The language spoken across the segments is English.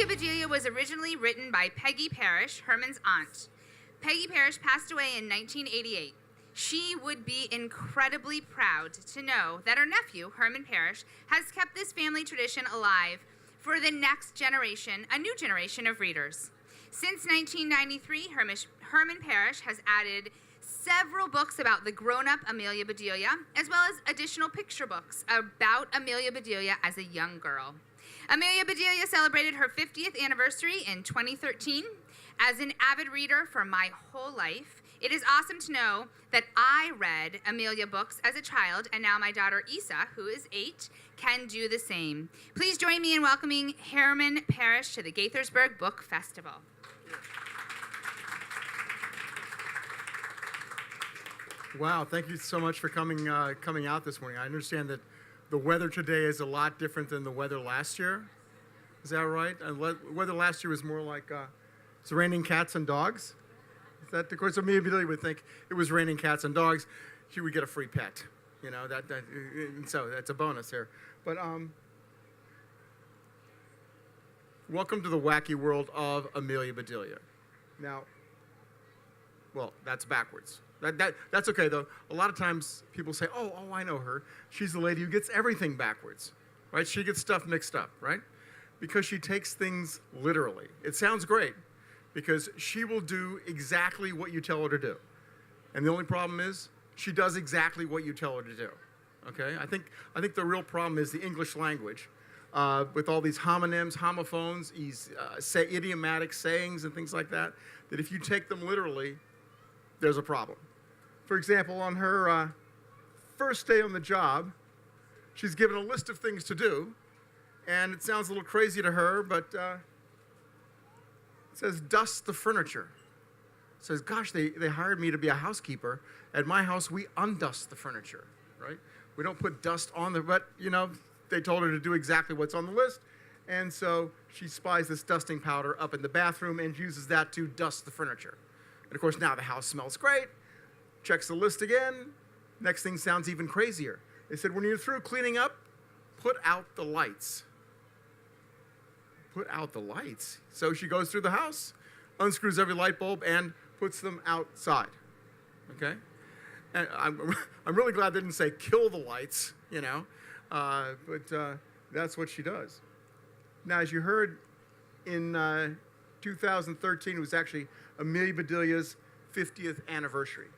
Amelia Bedelia was originally written by Peggy Parish, Herman's aunt. Peggy Parish passed away in 1988. She would be incredibly proud to know that her nephew, Herman Parish, has kept this family tradition alive for the next generation, a new generation of readers. Since 1993, Herman Parish has added several books about the grown-up Amelia Bedelia, as well as additional picture books about Amelia Bedelia as a young girl. Amelia Bedelia celebrated her 50th anniversary in 2013. As an avid reader for my whole life, it is awesome to know that I read Amelia books as a child, and now my daughter Isa, who is 8, can do the same. Please join me in welcoming Herman Parish to the Gaithersburg Book Festival. Wow, thank you so much for coming out this morning. I understand that the weather today is a lot different than the weather last year. Is that right? Weather last year was more like it's raining cats and dogs. Is that, of course, Amelia Bedelia would think it was raining cats and dogs. She would get a free pet. You know, so that's a bonus here. But welcome to the wacky world of Amelia Bedelia. Now, well, that's backwards. That's okay, though. A lot of times people say, oh, I know her. She's the lady who gets everything backwards, right? She gets stuff mixed up, right? Because she takes things literally. It sounds great because she will do exactly what you tell her to do. And the only problem is she does exactly what you tell her to do, okay? I think the real problem is the English language with all these homonyms, homophones, these idiomatic sayings and things like that, that if you take them literally, there's a problem. For example, on her first day on the job, she's given a list of things to do, and it sounds a little crazy to her, but it says, dust the furniture. It says, gosh, they hired me to be a housekeeper. At my house, we undust the furniture, right? We don't put dust on the, but, you know, they told her to do exactly what's on the list, and so she spies this dusting powder up in the bathroom and uses that to dust the furniture. And, of course, now the house smells great. Checks the list again. Next thing sounds even crazier. They said, when you're through cleaning up, put out the lights. Put out the lights. So she goes through the house, unscrews every light bulb, and puts them outside. Okay? And I'm really glad they didn't say kill the lights, you know. But that's what she does. Now, as you heard, in 2013, it was actually Amelia Bedelia's 50th anniversary.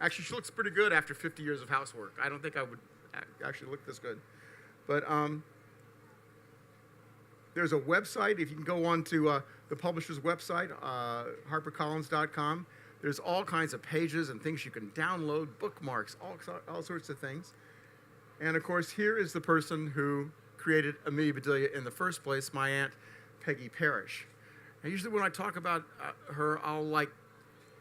Actually, she looks pretty good after 50 years of housework. I don't think I would actually look this good. But there's a website. If you can go on to the publisher's website, harpercollins.com, there's all kinds of pages and things you can download, bookmarks, all sorts of things. And, of course, here is the person who created Amelia Bedelia in the first place, my Aunt Peggy Parish. And usually when I talk about her, I'll, like,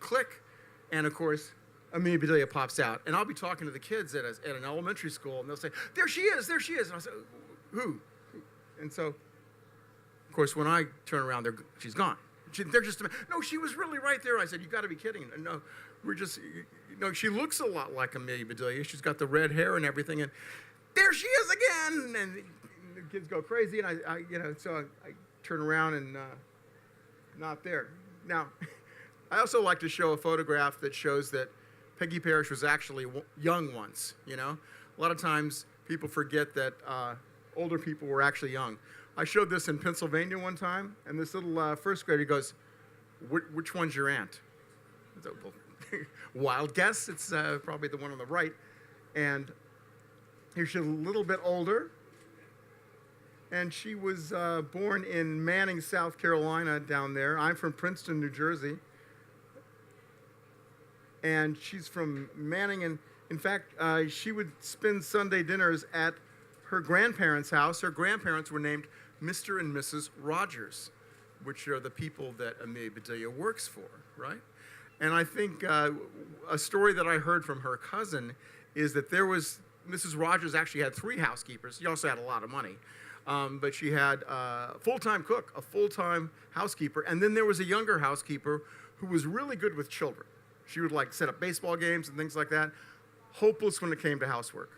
click, and, of course, Amelia Bedelia pops out. And I'll be talking to the kids at an elementary school, and they'll say, there she is, there she is. And I'll say, who? And so, of course, when I turn around, she's gone. They're just, no, she was really right there. I said, you got to be kidding. No, she looks a lot like Amelia Bedelia. She's got the red hair and everything, and there she is again. And the kids go crazy, and I turn around and not there. Now, I also like to show a photograph that shows that Peggy Parish was actually young once, you know. A lot of times people forget that older people were actually young. I showed this in Pennsylvania one time, and this little first grader goes, which one's your aunt? So, well, wild guess, it's probably the one on the right. And here she's a little bit older, and she was born in Manning, South Carolina down there. I'm from Princeton, New Jersey. And she's from Manning, and in fact, she would spend Sunday dinners at her grandparents' house. Her grandparents were named Mr. and Mrs. Rogers, which are the people that Amelia Bedelia works for, right? And I think a story that I heard from her cousin is that Mrs. Rogers actually had 3 housekeepers. She also had a lot of money. But she had a full-time cook, a full-time housekeeper, and then there was a younger housekeeper who was really good with children. She would like set up baseball games and things like that. Hopeless when it came to housework.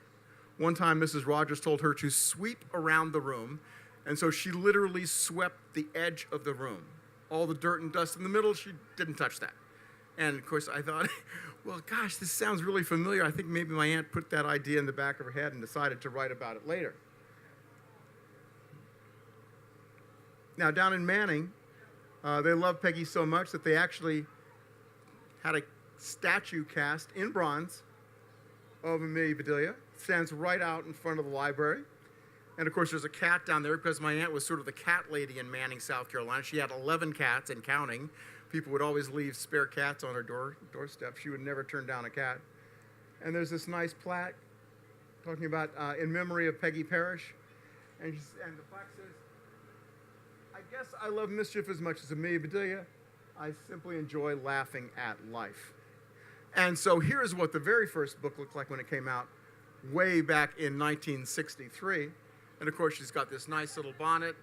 One time, Mrs. Rogers told her to sweep around the room And so she literally swept the edge of the room. All the dirt and dust in the middle, she didn't touch that. And of course I thought, well, gosh, this sounds really familiar. I think maybe my aunt put that idea in the back of her head and decided to write about it later. Now, down in Manning, they love Peggy so much that they actually had a statue cast in bronze of Amelia Bedelia. It stands right out in front of the library. And of course, there's a cat down there because my aunt was sort of the cat lady in Manning, South Carolina. She had 11 cats and counting. People would always leave spare cats on her doorstep. She would never turn down a cat. And there's this nice plaque talking about in memory of Peggy Parish. And the plaque says, I guess I love mischief as much as Amelia Bedelia. I simply enjoy laughing at life. And so here's what the very first book looked like when it came out way back in 1963. And of course, she's got this nice little bonnet.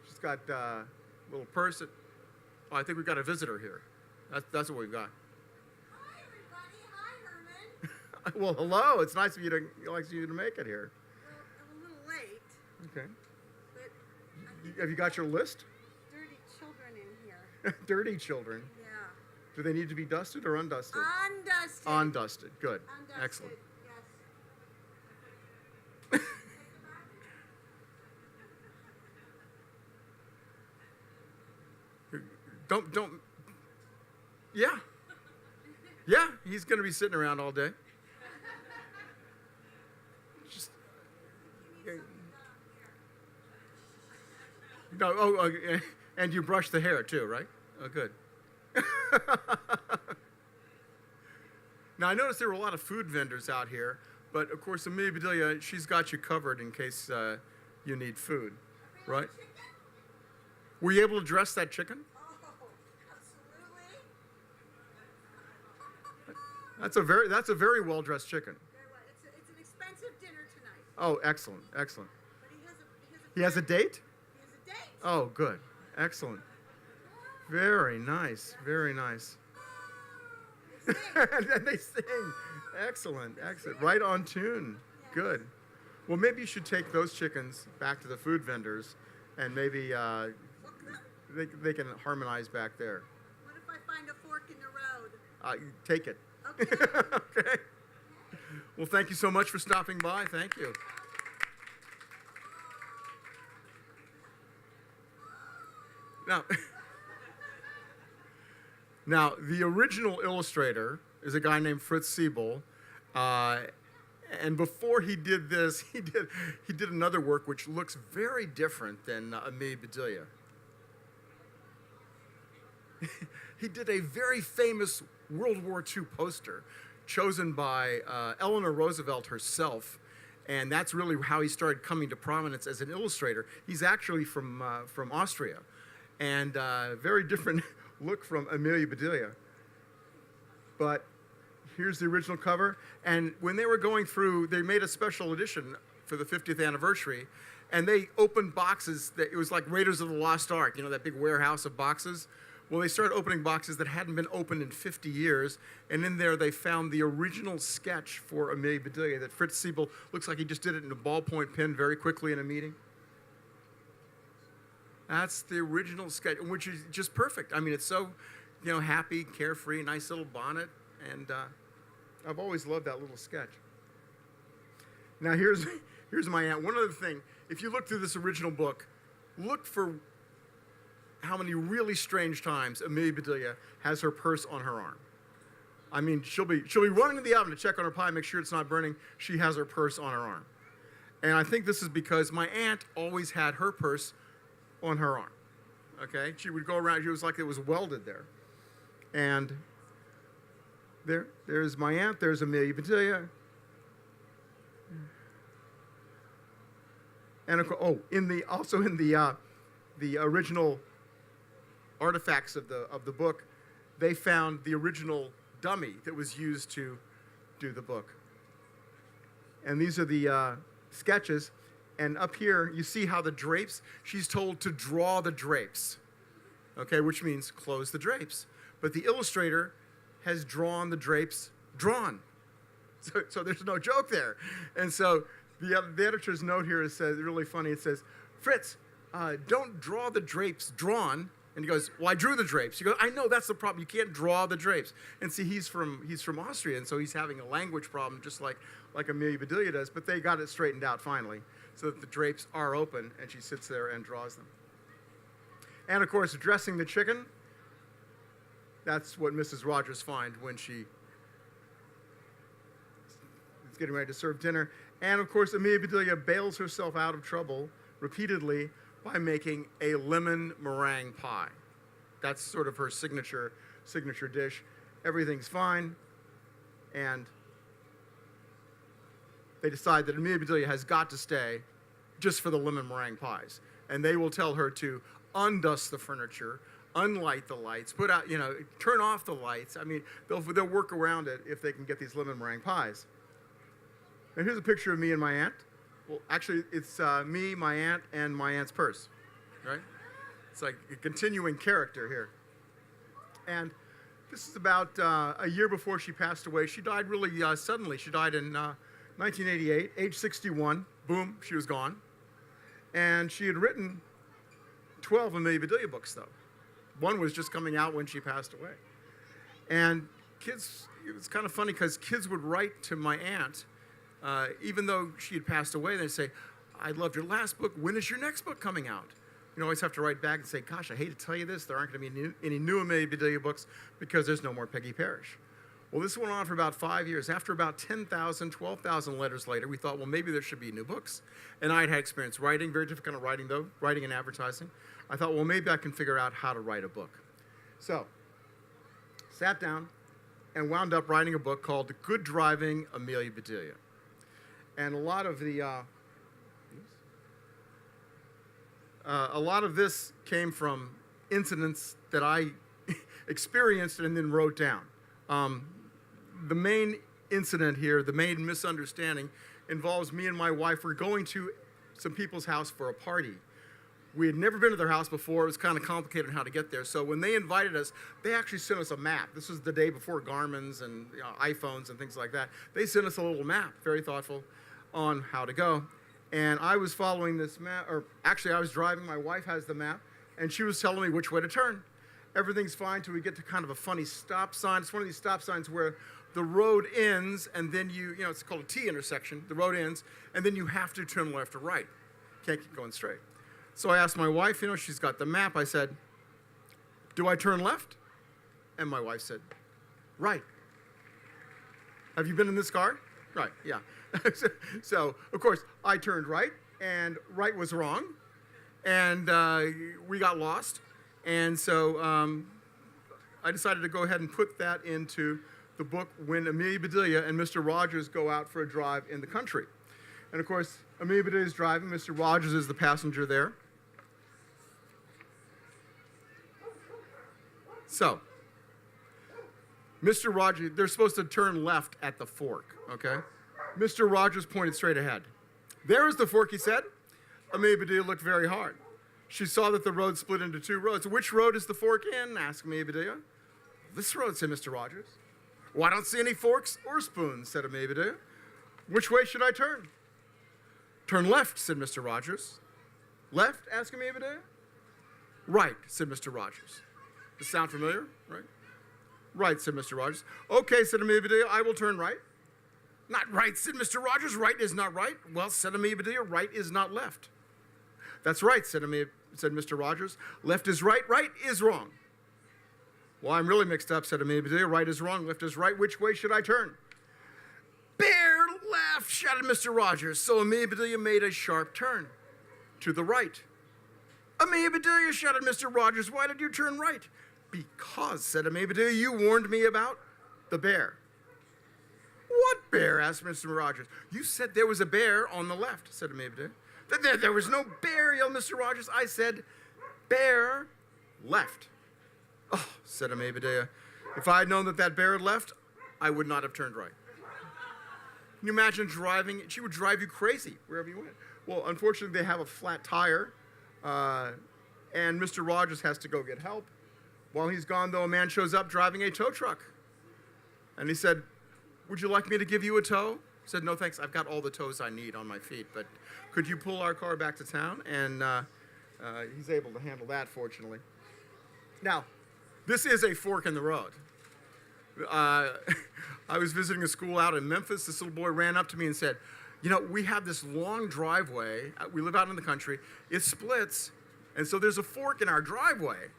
She's got a little purse. Oh, I think we've got a visitor here. That's what we've got. Hi, everybody. Hi, Herman. Well, hello. It's nice of you to make it here. Well, I'm a little late, Okay. but Have you got your list? dirty children in here. Dirty children. Yeah. Do they need to be dusted or undusted? Undusted. Undusted. Good. Undusted. Excellent. Yes. Don't. Yeah. Yeah, he's going to be sitting around all day. Just. No, and you brush the hair too, right? Oh, good. Now, I noticed there were a lot of food vendors out here, but of course, Amelia Bedelia, she's got you covered in case you need food, right? Were you able to dress that chicken? Oh, absolutely. That's a very well-dressed chicken. Very well. It's an expensive dinner tonight. Oh, excellent, excellent. But He has a date? He has a date. Oh, good, excellent. Very nice, very nice. And they sing. Excellent, excellent. Right on tune. Good. Well, maybe you should take those chickens back to the food vendors, and maybe they can harmonize back there. What if I find a fork in the road? Take it. Okay. Okay. Well, thank you so much for stopping by. Thank you. Now, the original illustrator is a guy named Fritz Siebel, and before he did this, he did another work which looks very different than Amelia Bedelia. He did a very famous World War II poster chosen by Eleanor Roosevelt herself, and that's really how he started coming to prominence as an illustrator. He's actually from Austria, and very different look from Amelia Bedelia. But here's the original cover, and when they were going through, they made a special edition for the 50th anniversary, and they opened boxes that it was like Raiders of the Lost Ark, you know, that big warehouse of boxes. Well, they started opening boxes that hadn't been opened in 50 years, and in there they found the original sketch for Amelia Bedelia that Fritz Siebel, looks like he just did it in a ballpoint pen very quickly in a meeting. That's the original sketch, which is just perfect. I mean, it's so, you know, happy, carefree, nice little bonnet, and I've always loved that little sketch. Now, here's my aunt. One other thing, if you look through this original book, look for how many really strange times Amelia Bedelia has her purse on her arm. I mean, she'll be running to the oven to check on her pie, make sure it's not burning. She has her purse on her arm. And I think this is because my aunt always had her purse on her arm. Okay? She would go around, it was like it was welded there. And there's my aunt, there's Amelia Bedelia. And also in the original artifacts of the book, they found the original dummy that was used to do the book. And these are the sketches. And up here, you see how the drapes, she's told to draw the drapes, okay, which means close the drapes. But the illustrator has drawn the drapes drawn. So there's no joke there. And so the editor's note here says, really funny, it says, Fritz, don't draw the drapes drawn. And he goes, well, I drew the drapes. He goes, I know, that's the problem. You can't draw the drapes. And see, he's from Austria, and so he's having a language problem, just like Amelia Bedelia does. But they got it straightened out finally, so that the drapes are open, and she sits there and draws them. And of course, dressing the chicken, that's what Mrs. Rogers finds when she is getting ready to serve dinner. And of course, Amelia Bedelia bails herself out of trouble repeatedly by making a lemon meringue pie. That's sort of her signature dish. Everything's fine, and they decide that Amelia Bedelia has got to stay just for the lemon meringue pies. And they will tell her to undust the furniture, unlight the lights, put out, turn off the lights. I mean, they'll work around it if they can get these lemon meringue pies. And here's a picture of me and my aunt. Well, actually, it's me, my aunt, and my aunt's purse, right? It's like a continuing character here. And this is about a year before she passed away. She died really suddenly. She died in 1988, age 61. Boom, she was gone. And she had written 12 Amelia Bedelia books, though. One was just coming out when she passed away. And kids, it was kind of funny because kids would write to my aunt, even though she had passed away, they'd say, I loved your last book. When is your next book coming out? You always have to write back and say, gosh, I hate to tell you this. There aren't going to be any new Amelia Bedelia books because there's no more Peggy Parish. Well, this went on for about 5 years. After about 10,000, 12,000 letters later, we thought, well, maybe there should be new books. And I had experience writing, very different kind of writing, though, writing and advertising. I thought, well, maybe I can figure out how to write a book. So, sat down and wound up writing a book called Good Driving Amelia Bedelia. And a lot of this came from incidents that I experienced and then wrote down. The main incident here, the main misunderstanding, involves me and my wife. We're going to some people's house for a party. We had never been to their house before. It was kind of complicated how to get there. So when they invited us, they actually sent us a map. This was the day before Garmin's and iPhones and things like that. They sent us a little map, very thoughtful, on how to go. And I was following this map, or actually I was driving. My wife has the map, and she was telling me which way to turn. Everything's fine till we get to kind of a funny stop sign. It's one of these stop signs where the road ends, and then it's called a T intersection. The road ends, and then you have to turn left or right. Can't keep going straight. So I asked my wife, she's got the map. I said, do I turn left? And my wife said, right. Have you been in this car? Right, yeah. So, of course, I turned right, and right was wrong, and we got lost. And so I decided to go ahead and put that into the book when Amelia Bedelia and Mr. Rogers go out for a drive in the country. And, of course, Amelia Bedelia is driving. Mr. Rogers is the passenger there. So, Mr. Rogers, they're supposed to turn left at the fork, okay? Mr. Rogers pointed straight ahead. There is the fork, he said. Amelia Bedelia looked very hard. She saw that the road split into two roads. Which road is the fork in? Asked Amelia Bedelia. This road, said Mr. Rogers. Well, I don't see any forks or spoons, said Amelia Bedelia. Which way should I turn? Turn left, said Mr. Rogers. Left? Asked Amelia Bedelia. Right, said Mr. Rogers. Does this sound familiar? Right? Right, said Mr. Rogers. Okay, said Amelia Bedelia, I will turn right. Not right, said Mr. Rogers. Right is not right. Well, said Amelia Bedelia, right is not left. That's right, said Mr. Rogers. Left is right, right is wrong. Well, I'm really mixed up, said Amelia Bedelia. Right is wrong, left is right. Which way should I turn? Bear left, shouted Mr. Rogers. So Amelia Bedelia made a sharp turn to the right. Amelia Bedelia, shouted Mr. Rogers. Why did you turn right? Because, said Amelia Bedelia, you warned me about the bear. What bear? Asked Mr. Rogers. You said there was a bear on the left, said Amelia Bedelia. There was no bear, yelled Mr. Rogers. I said, bear left. Oh, said Amelia Bedelia. If I had known that bear had left, I would not have turned right. Can you imagine driving? She would drive you crazy wherever you went. Well, unfortunately, they have a flat tire, and Mr. Rogers has to go get help. While he's gone, though, a man shows up driving a tow truck. And he said, would you like me to give you a tow? said, no thanks, I've got all the toes I need on my feet, but could you pull our car back to town? And he's able to handle that, fortunately. Now, this is a fork in the road. I was visiting a school out in Memphis. This little boy ran up to me and said, you know, we have this long driveway. We live out in the country. It splits, and so there's a fork in our driveway.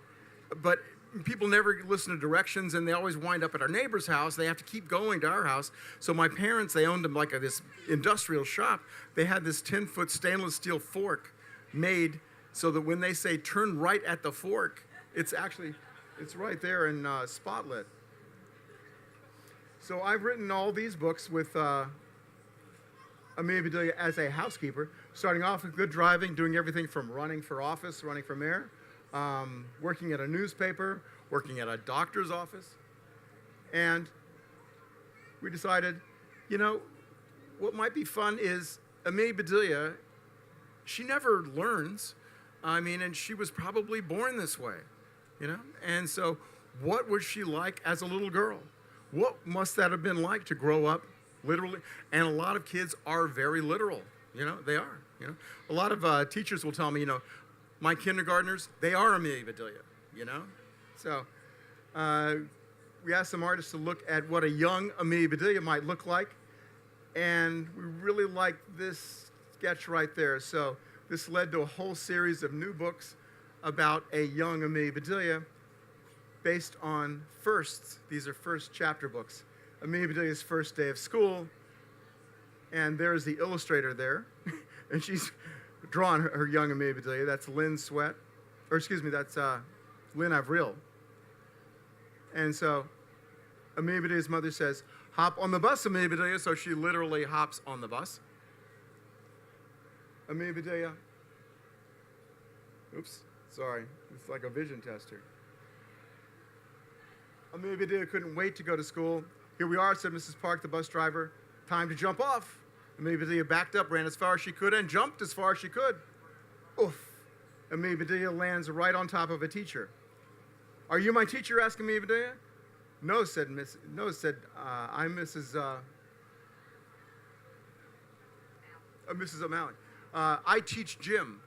But people never listen to directions, and they always wind up at our neighbor's house. They have to keep going to our house. So my parents, they owned them like this industrial shop. They had this 10-foot stainless steel fork made so that when they say turn right at the fork, it's right there in spotlit. So I've written all these books with Amelia Bedelia as a housekeeper, starting off with good driving, doing everything from running for office, running for mayor, working at a newspaper, working at a doctor's office. And we decided, you know, what might be fun is Amelia Bedelia, she never learns. I mean, and she was probably born this way, you know? And so what was she like as a little girl? What must that have been like to grow up literally? And a lot of kids are very literal, you know, they are, you know. A lot of teachers will tell me, you know, my kindergartners, they are Amelia Bedelia, you know. So we asked some artists to look at what a young Amelia Bedelia might look like, and we really liked this sketch right there. So this led to a whole series of new books about a young Amelia Bedelia based on firsts. These are first chapter books. Amelia Bedelia's first day of school, and there's the illustrator there, and she's drawn her young Amelia Bedelia. That's Lynn Sweat, or excuse me, that's Lynn Avril. And so Amelia Bedelia's mother says, hop on the bus, Amelia Bedelia, so she literally hops on the bus. Amelia Bedelia, oops, sorry, it's like a vision tester. Amelia Bedelia couldn't wait to go to school. Here we are, said Mrs. Park, the bus driver. Time to jump off. Amelia Bedelia backed up, ran as far as she could, and jumped as far as she could. Oof. Amelia Bedelia lands right on top of a teacher. Are you my teacher? Asked Amelia Bedelia. No, said I'm Mrs. Mrs. O'Malley. I teach Jim.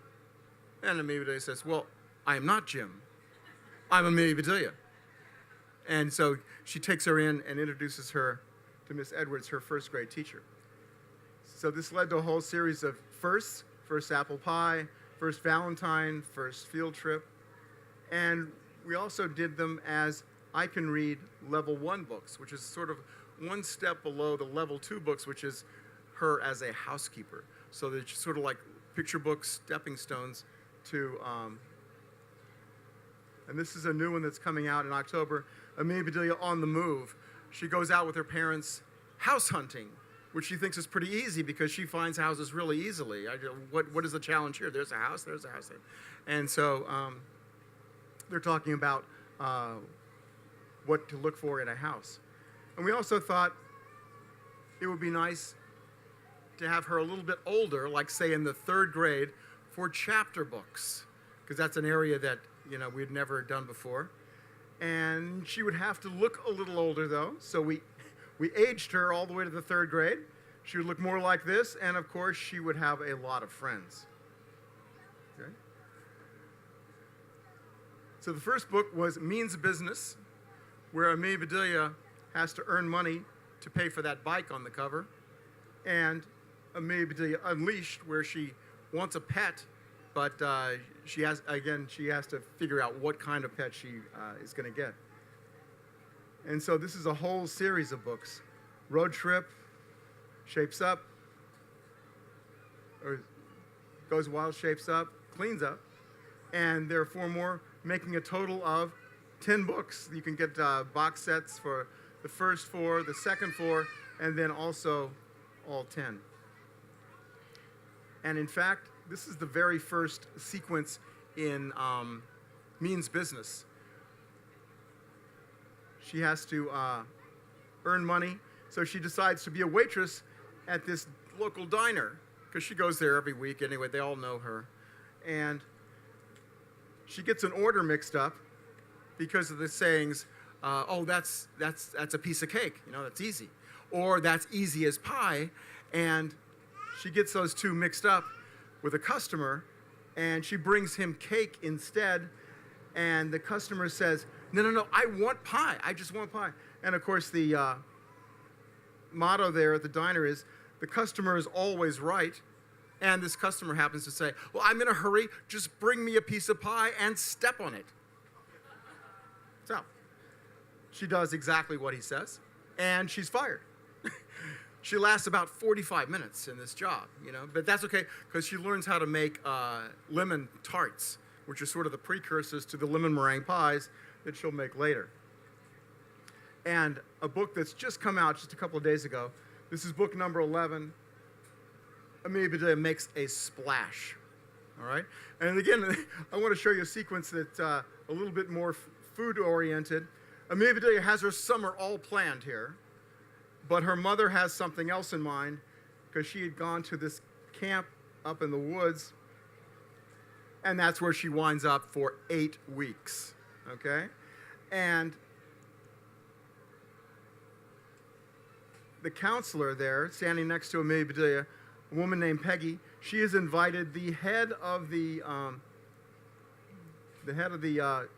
And Amelia Bedelia says, well, I am not Jim. I'm Amelia Bedelia. And so she takes her in and introduces her to Miss Edwards, her first grade teacher. So this led to a whole series of firsts: first apple pie, first Valentine, first field trip. And we also did them as I Can Read Level 1 books, which is sort of one step below the Level 2 books, which is her as a housekeeper. So they're sort of like picture books, stepping stones to, and this is a new one that's coming out in October, Amelia Bedelia on the Move. She goes out with her parents house hunting, which she thinks is pretty easy because she finds houses really easily. What is the challenge here? There's a house there. And so they're talking about what to look for in a house. And we also thought it would be nice to have her a little bit older, like say in the 3rd grade, for chapter books, because that's an area that, you know, we'd never done before. And she would have to look a little older, though, so we aged her all the way to the 3rd grade. She would look more like this, and of course, she would have a lot of friends. Okay? So the first book was Means of Business, where Amelia Bedelia has to earn money to pay for that bike on the cover, and Amelia Bedelia Unleashed, where she wants a pet, but she has to figure out what kind of pet she is going to get. And so this is a whole series of books: Road Trip, Shapes Up, or Goes Wild, Shapes Up, Cleans Up, and there are 4 more, making a total of 10 books. You can get box sets for the first 4, the second 4, and then also all 10. And in fact, this is the very first sequence in Means Business. She has to earn money, so she decides to be a waitress at this local diner, because she goes there every week anyway. They all know her. And she gets an order mixed up because of the sayings, oh, that's a piece of cake, you know, that's easy. Or that's easy as pie. And she gets those two mixed up with a customer, and she brings him cake instead. And the customer says, no, I want pie. I just want pie. And of course, the motto there at the diner is, the customer is always right. And this customer happens to say, well, I'm in a hurry. Just bring me a piece of pie and step on it. So she does exactly what he says, and she's fired. She lasts about 45 minutes in this job, but that's okay, because she learns how to make lemon tarts, which are sort of the precursors to the lemon meringue pies that she'll make later. And a book that's just come out just a couple of days ago, this is book number 11, Amelia Bedelia Makes a Splash, all right? And again, I want to show you a sequence that's a little bit more food-oriented. Amelia Bedelia has her summer all planned here, but her mother has something else in mind, because she had gone to this camp up in the woods, and that's where she winds up for 8 weeks, okay? And the counselor there, standing next to Amelia Bedelia, a woman named Peggy, she has invited the head of the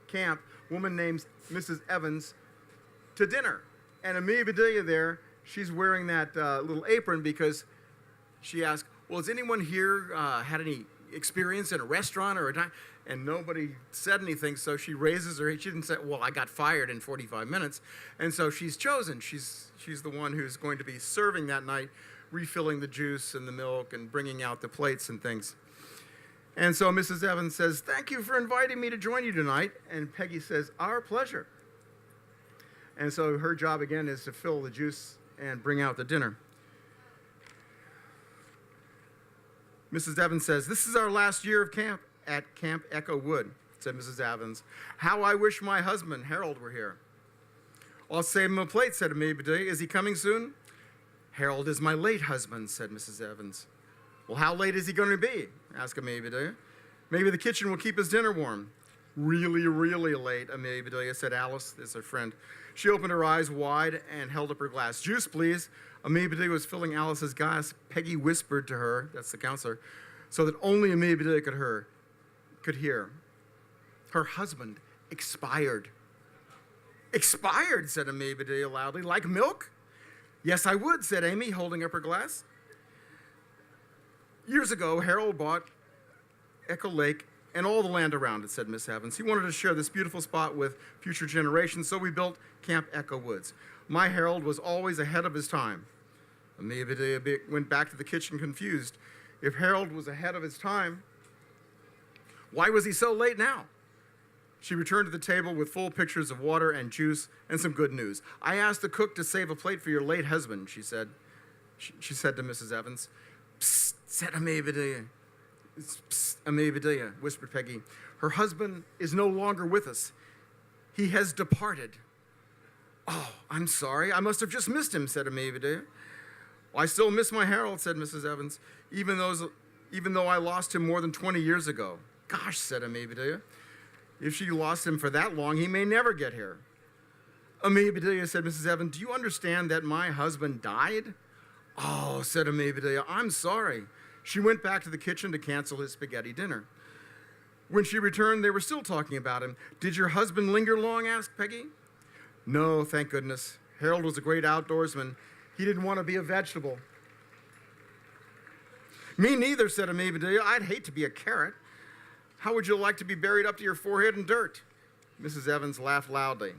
camp, a woman named Mrs. Evans, to dinner. And Amelia Bedelia there, she's wearing that little apron because she asked, well, has anyone here had any experience in a restaurant or a diner? And nobody said anything, so she raises her. She didn't say, well, I got fired in 45 minutes. And so she's chosen. She's the one who's going to be serving that night, refilling the juice and the milk and bringing out the plates and things. And so Mrs. Evans says, thank you for inviting me to join you tonight. And Peggy says, our pleasure. And so her job again is to fill the juice and bring out the dinner. Mrs. Evans says, this is our last year of camp at Camp Echo Wood, said Mrs. Evans. How I wish my husband, Harold, were here. I'll save him a plate, said Amelia Bedelia. Is he coming soon? Harold is my late husband, said Mrs. Evans. Well, how late is he going to be? Asked Amelia Bedelia. Maybe the kitchen will keep his dinner warm. Really, really late, Amelia Bedelia, said Alice, is her friend. She opened her eyes wide and held up her glass. Juice, please. Amelia Bedelia was filling Alice's glass. Peggy whispered to her, that's the counselor, so that only Amelia Bedelia could hear. Her husband expired. Expired, said Amelia Bedelia loudly. Like milk? Yes, I would, said Amy, holding up her glass. Years ago, Harold bought Echo Lake and all the land around it, said Miss Evans. He wanted to share this beautiful spot with future generations, so we built Camp Echo Woods. My Harold was always ahead of his time. Amelia Bedelia went back to the kitchen confused. If Harold was ahead of his time, why was he so late now? She returned to the table with full pictures of water and juice and some good news. I asked the cook to save a plate for your late husband, she said. She said to Mrs. Evans. Psst, said Amelia Bedelia. Psst, Amelia Bedelia, whispered Peggy. Her husband is no longer with us. He has departed. Oh, I'm sorry. I must have just missed him, said Amelia Bedelia. Well, I still miss my Harold, said Mrs. Evans, even though I lost him more than 20 years ago. Gosh, said Amelia Bedelia. If she lost him for that long, he may never get here. Amelia Bedelia, said Mrs. Evans, do you understand that my husband died? Oh, said Amelia Bedelia, I'm sorry. She went back to the kitchen to cancel his spaghetti dinner. When she returned, they were still talking about him. Did your husband linger long, asked Peggy. No, thank goodness. Harold was a great outdoorsman. He didn't want to be a vegetable. Me neither, said Amelia Bedelia. I'd hate to be a carrot. How would you like to be buried up to your forehead in dirt? Mrs. Evans laughed loudly.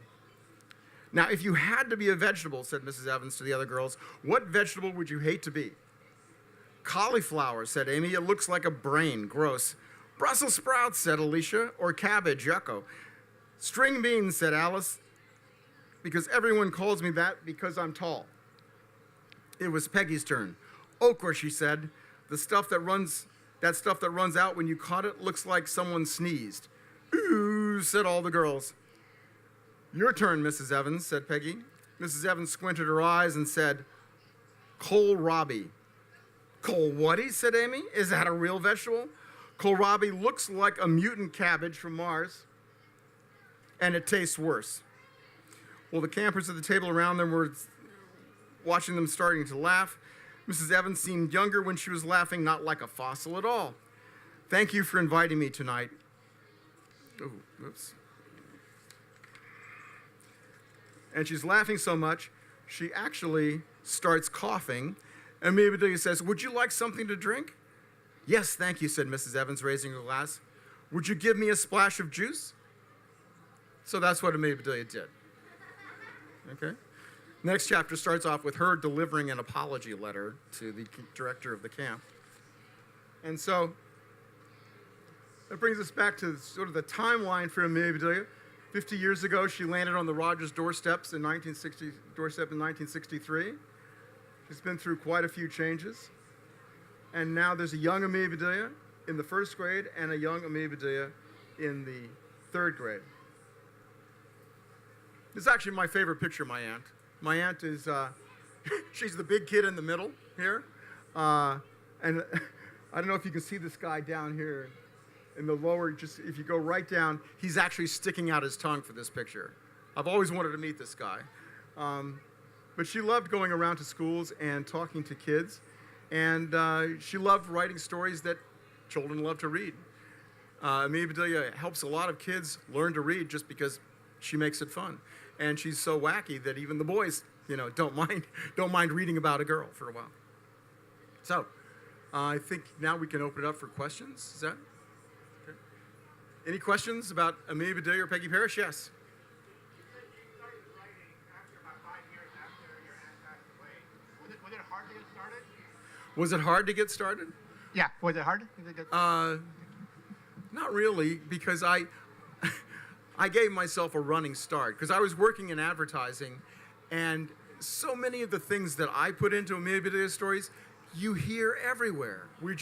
Now, if you had to be a vegetable, said Mrs. Evans to the other girls, what vegetable would you hate to be? Cauliflower, said Amy. It looks like a brain. Gross. Brussels sprouts, said Alicia. Or cabbage. Yucko. String beans, said Alice. Because everyone calls me that because I'm tall. It was Peggy's turn. Okra, she said. That stuff that runs out when you caught it looks like someone sneezed. Ooh, said all the girls. Your turn, Mrs. Evans, said Peggy. Mrs. Evans squinted her eyes and said, kohlrabi. Kohlwhatty, said Amy. Is that a real vegetable? Kohlrabi looks like a mutant cabbage from Mars, and it tastes worse. Well, the campers at the table around them were watching them starting to laugh. Mrs. Evans seemed younger when she was laughing, not like a fossil at all. Thank you for inviting me tonight. Oh, oops. And she's laughing so much, she actually starts coughing. And Amelia Bedelia says, would you like something to drink? Yes, thank you, said Mrs. Evans, raising her glass. Would you give me a splash of juice? So that's what Amelia Bedelia did. Okay? Next chapter starts off with her delivering an apology letter to the director of the camp. And so that brings us back to sort of the timeline for Amelia Bedelia. 50 years ago, she landed on the Rogers doorstep in 1963. She's been through quite a few changes. And now there's a young Amelia Bedelia in the first grade and a young Amelia Bedelia in the third grade. This is actually my favorite picture of my aunt. My aunt is, she's the big kid in the middle here. And I don't know if you can see this guy down here in the lower, just if you go right down, he's actually sticking out his tongue for this picture. I've always wanted to meet this guy. But she loved going around to schools and talking to kids. And she loved writing stories that children love to read. Amelia Bedelia helps a lot of kids learn to read just because she makes it fun. And she's so wacky that even the boys, don't mind reading about a girl for a while. So, I think now we can open it up for questions. Is that okay? Any questions about Amelia Bedelia or Peggy Parish? Yes. You started writing after about 5 years after your aunt passed away. Was it hard to get started? Was it hard to get started? Yeah. Was it hard? Not really, because I gave myself a running start because I was working in advertising, and so many of the things that I put into Amelia Bedelia stories, you hear everywhere. We're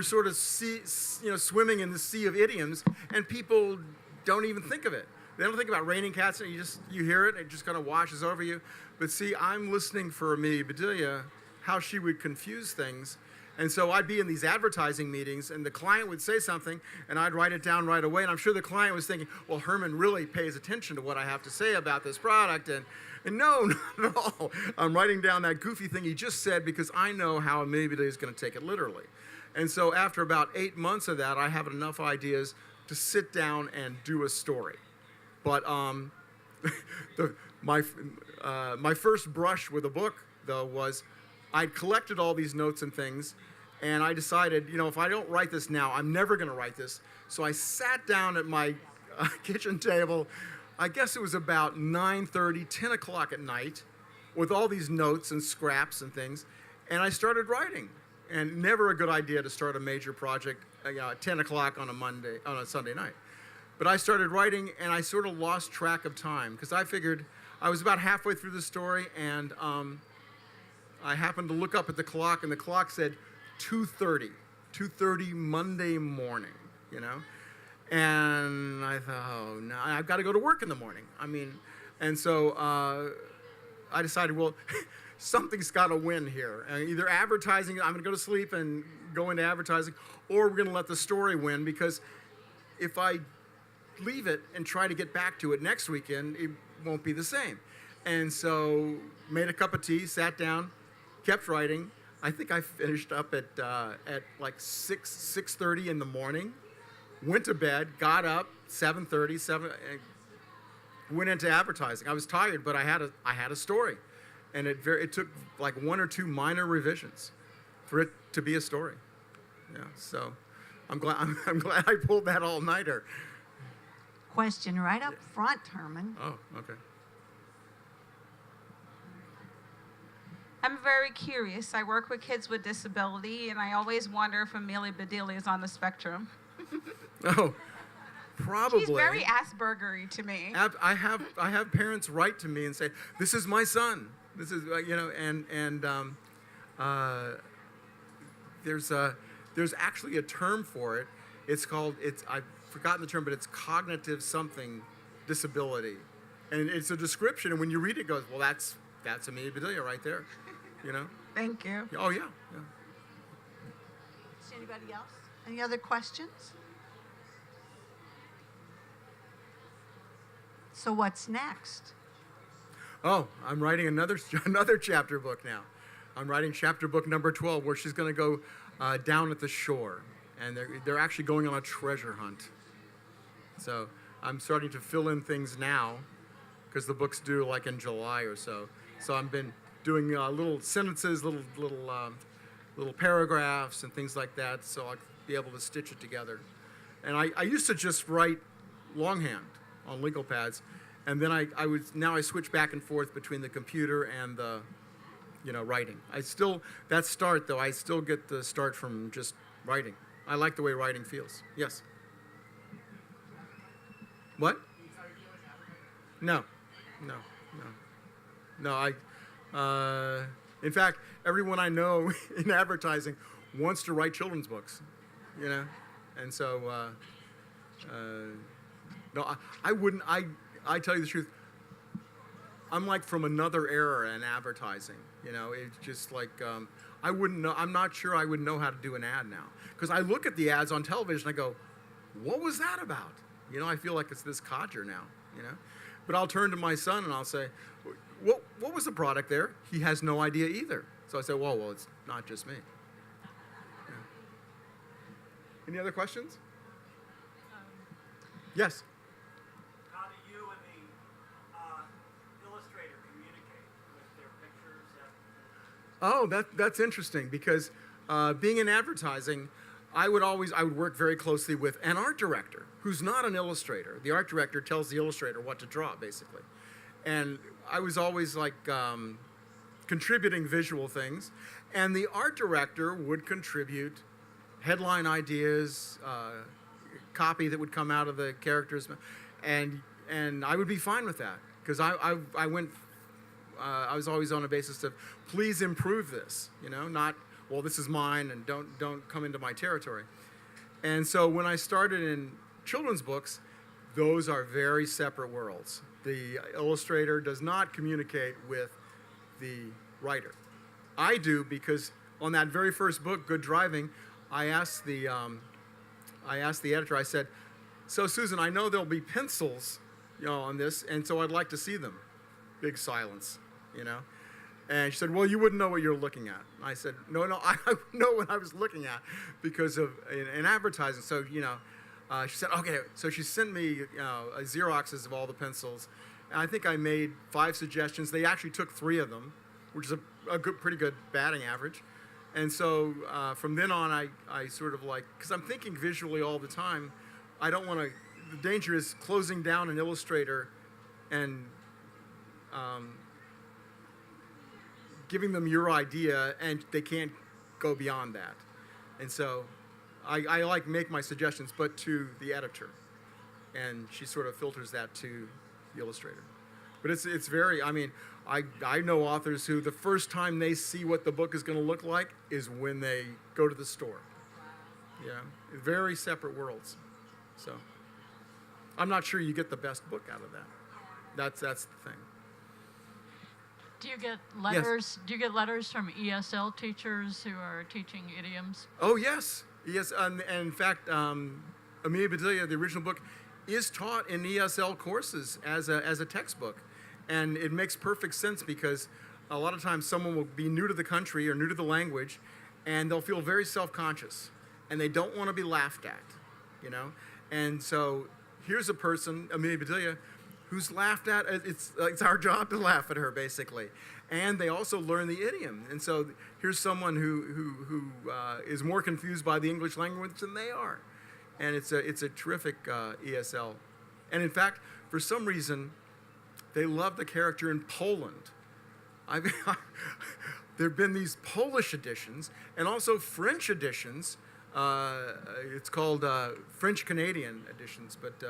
sort of swimming in the sea of idioms, and people don't even think of it. They don't think about raining cats, and you hear it, and it just kind of washes over you. But see, I'm listening for Amelia Bedelia, how she would confuse things. And so I'd be in these advertising meetings, and the client would say something, and I'd write it down right away. And I'm sure the client was thinking, well, Herman really pays attention to what I have to say about this product. And no, not at all. I'm writing down that goofy thing he just said because I know how Amelia Bedelia is going to take it literally. And so after about 8 months of that, I have enough ideas to sit down and do a story. But my first brush with a book, though, was I'd collected all these notes and things, and I decided, if I don't write this now, I'm never going to write this. So I sat down at my kitchen table, I guess it was about 9:30, 10 o'clock at night, with all these notes and scraps and things, and I started writing. And never a good idea to start a major project at 10 o'clock on a Sunday night. But I started writing, and I sort of lost track of time, because I figured I was about halfway through the story, and I happened to look up at the clock, and the clock said 2:30 Monday morning, And I thought, oh, no, I've got to go to work in the morning. And so I decided, well, something's got to win here. Either advertising, I'm going to go to sleep and go into advertising, or we're going to let the story win, because if I leave it and try to get back to it next weekend, it won't be the same. And so made a cup of tea, sat down, kept writing. I think I finished up at like 6:30 in the morning. Went to bed, got up 7:30, went into advertising. I was tired, but I had a story, and it took like 1 or 2 minor revisions for it to be a story. Yeah, so I'm glad I pulled that all-nighter. Question right up front, Herman. Oh, okay. I'm very curious. I work with kids with disability, and I always wonder if Amelia Bedelia is on the spectrum. Oh, probably. She's very Asperger-y to me. I have parents write to me and say, "This is my son. This is there's actually a term for it. I've forgotten the term, but it's cognitive something disability, and it's a description. And when you read it, it goes, well, that's Amelia Bedelia right there, Thank you. Oh yeah. Is anybody else? Any other questions? So what's next? Oh, I'm writing another chapter book now. I'm writing chapter book number 12, where she's going to go down at the shore, and they're actually going on a treasure hunt. So I'm starting to fill in things now, because the book's due like in July or so. So I've been doing little sentences, little paragraphs and things like that, so I'll be able to stitch it together. And I used to just write longhand on legal pads, and then I switch back and forth between the computer and the, writing. I still get the start from just writing. I like the way writing feels. Yes. What? No. In fact, everyone I know in advertising wants to write children's books, and so, no, I wouldn't. I tell you the truth. I'm like from another era in advertising. It's just like I wouldn't know. I'm not sure I would know how to do an ad now, because I look at the ads on television. I go, what was that about? I feel like it's this codger now. But I'll turn to my son and I'll say, what was the product there? He has no idea either. So I say, well, it's not just me. Yeah. Any other questions? Yes. How do you and the illustrator communicate with their pictures? Oh, that's interesting, because being in advertising, I would work very closely with an art director who's not an illustrator. The art director tells the illustrator what to draw, basically. And I was always like contributing visual things, and the art director would contribute headline ideas, copy that would come out of the characters, and I would be fine with that, because I was always on a basis of, please improve this, not, well, this is mine and don't come into my territory. And so when I started in children's books, those are very separate worlds. The illustrator does not communicate with the writer. I do, because on that very first book, Good Driving, I asked the editor, I said, so Susan, I know there'll be pencils, on this, and so I'd like to see them. Big silence, And she said, well, you wouldn't know what you're looking at. I said, no, I know what I was looking at because of in advertising. So, she said, okay. So she sent me Xeroxes of all the pencils. And I think I made 5 suggestions. They actually took 3 of them, which is a pretty good batting average. And so from then on, I sort of like, because I'm thinking visually all the time, I don't want to, the danger is closing down an illustrator and giving them your idea, and they can't go beyond that. And so I like make my suggestions, but to the editor, and she sort of filters that to the illustrator. But it's very, I know authors who the first time they see what the book is going to look like is when they go to the store. Yeah, very separate worlds. So I'm not sure you get the best book out of that. That's the thing. Do you get letters? Yes. Do you get letters from ESL teachers who are teaching idioms? Oh yes. And in fact, Amelia Bedelia, the original book, is taught in ESL courses as a textbook, and it makes perfect sense, because a lot of times someone will be new to the country or new to the language, and they'll feel very self-conscious, and they don't want to be laughed at, And so here's a person, Amelia Bedelia, who's laughed at. It's our job to laugh at her, basically. And they also learn the idiom. And so here's someone who is more confused by the English language than they are. And it's a terrific ESL. And in fact, for some reason, they love the character in Poland. There have been these Polish editions and also French editions. It's called French Canadian editions, but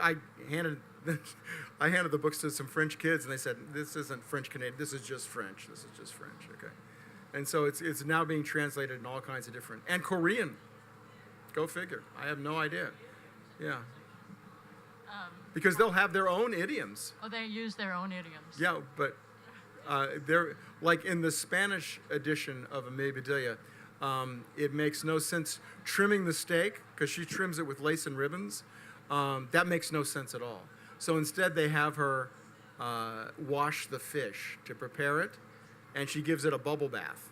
I handed the books to some French kids, and they said, "This isn't French Canadian. This is just French. This is just French." Okay, and so it's now being translated in all kinds of different, and Korean. Go figure. I have no idea. Yeah. Because they'll have their own idioms. Oh, they use their own idioms. Yeah, but they're like in the Spanish edition of Amelia Bedelia. It makes no sense trimming the steak, because she trims it with lace and ribbons. That makes no sense at all. So instead they have her wash the fish to prepare it, and she gives it a bubble bath,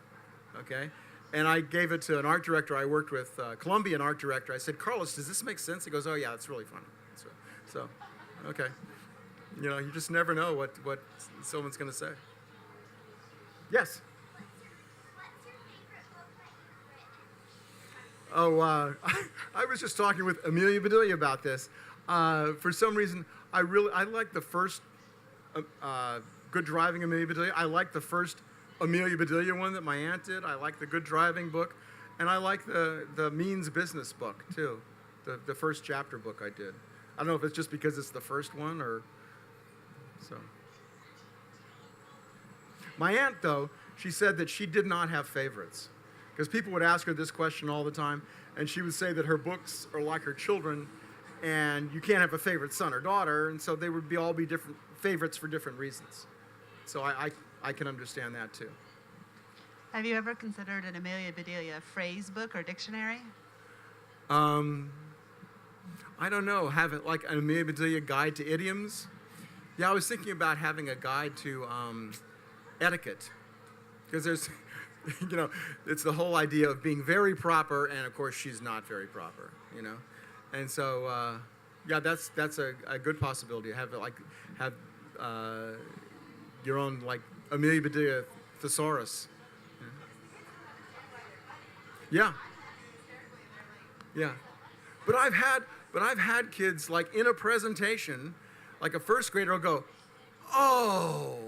okay? And I gave it to an art director I worked with, Colombian art director. I said, Carlos, does this make sense? He goes, oh yeah, it's really funny. So okay. You know, you just never know what someone's going to say. Yes? Oh, I was just talking with Amelia Bedelia about this. For some reason, I like the first Good Driving Amelia Bedelia. I like the first Amelia Bedelia one that my aunt did. I like the Good Driving book. And I like the Means Business book, too. The first chapter book I did. I don't know if it's just because it's the first one or so. My aunt, though, she said that she did not have favorites. Because people would ask her this question all the time, and she would say that her books are like her children, and you can't have a favorite son or daughter, and so they would all be different favorites for different reasons. So I can understand that, too. Have you ever considered an Amelia Bedelia phrase book or dictionary? I don't know. Have it like an Amelia Bedelia guide to idioms? Yeah, I was thinking about having a guide to etiquette. Because there's, you know, it's the whole idea of being very proper, and of course she's not very proper, you know? And so, yeah, that's a good possibility. Have your own, like, Amelia Bedelia thesaurus. Yeah. Yeah. But I've had kids, like, in a presentation, like a first grader will go, oh,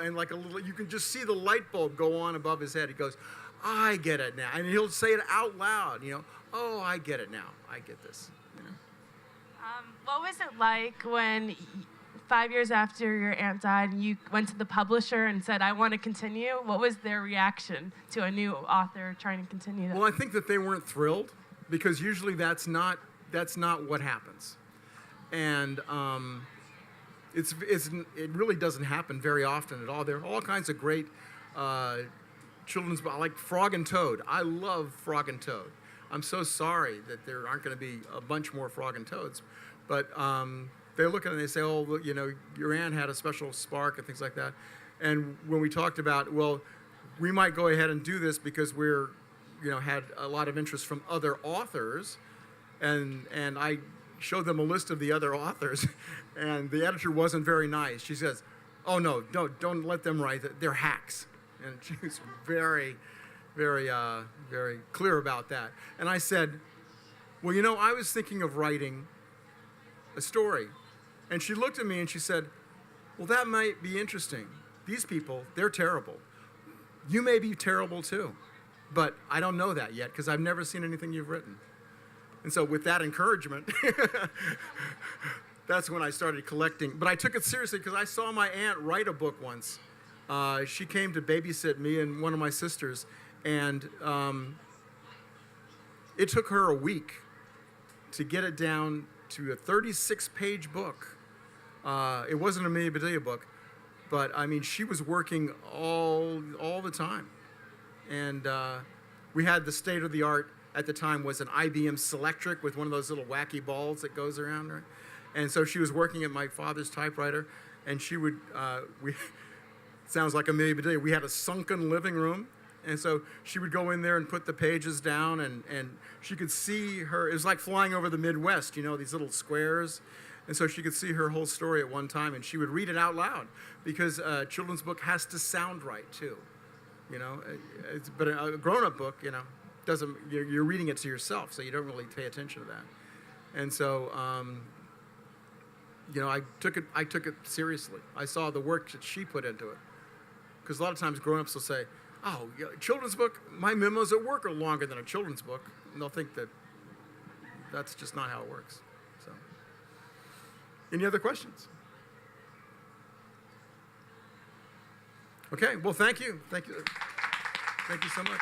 and like a little, you can just see the light bulb go on above his head. He goes, I get it now. And he'll say it out loud, you know, oh, I get it now. I get this, you know. What was it like when 5 years after your aunt died and you went to the publisher and said, I want to continue? What was their reaction to a new author trying to continue that? Well, I think that they weren't thrilled, because usually that's not what happens. And it really doesn't happen very often at all. There are all kinds of great children's books, like Frog and Toad. I love Frog and Toad. I'm so sorry that there aren't going to be a bunch more Frog and Toads. But they look at it and they say, oh, you know, your aunt had a special spark and things like that. And when we talked about, well, we might go ahead and do this because we're, you know, had a lot of interest from other authors, and I showed them a list of the other authors, and the editor wasn't very nice. She says, oh, no, don't let them write it. They're hacks. And she was very, very, very clear about that. And I said, well, you know, I was thinking of writing a story. And she looked at me and she said, well, that might be interesting. These people, they're terrible. You may be terrible too, but I don't know that yet because I've never seen anything you've written. And so with that encouragement, that's when I started collecting. But I took it seriously because I saw my aunt write a book once. She came to babysit me and one of my sisters, and it took her a week to get it down to a 36-page book. It wasn't an Amelia Bedelia book, but I mean, she was working all the time. And we had the state-of-the-art at the time was an IBM Selectric with one of those little wacky balls that goes around, right? And so she was working at my father's typewriter, and she would, sounds like Amelia Bedelia, we had a sunken living room, and so she would go in there and put the pages down, and she could see her, it was like flying over the Midwest, you know, these little squares. And so she could see her whole story at one time, and she would read it out loud, because a children's book has to sound right, too. You know, but a grown-up book, you know, doesn't, you're reading it to yourself, so you don't really pay attention to that. And so, you know, I took it seriously. I saw the work that she put into it. Because a lot of times grown-ups will say, oh, children's book, my memos at work are longer than a children's book. And they'll think that that's just not how it works. So, any other questions? Okay, well, thank you. Thank you so much.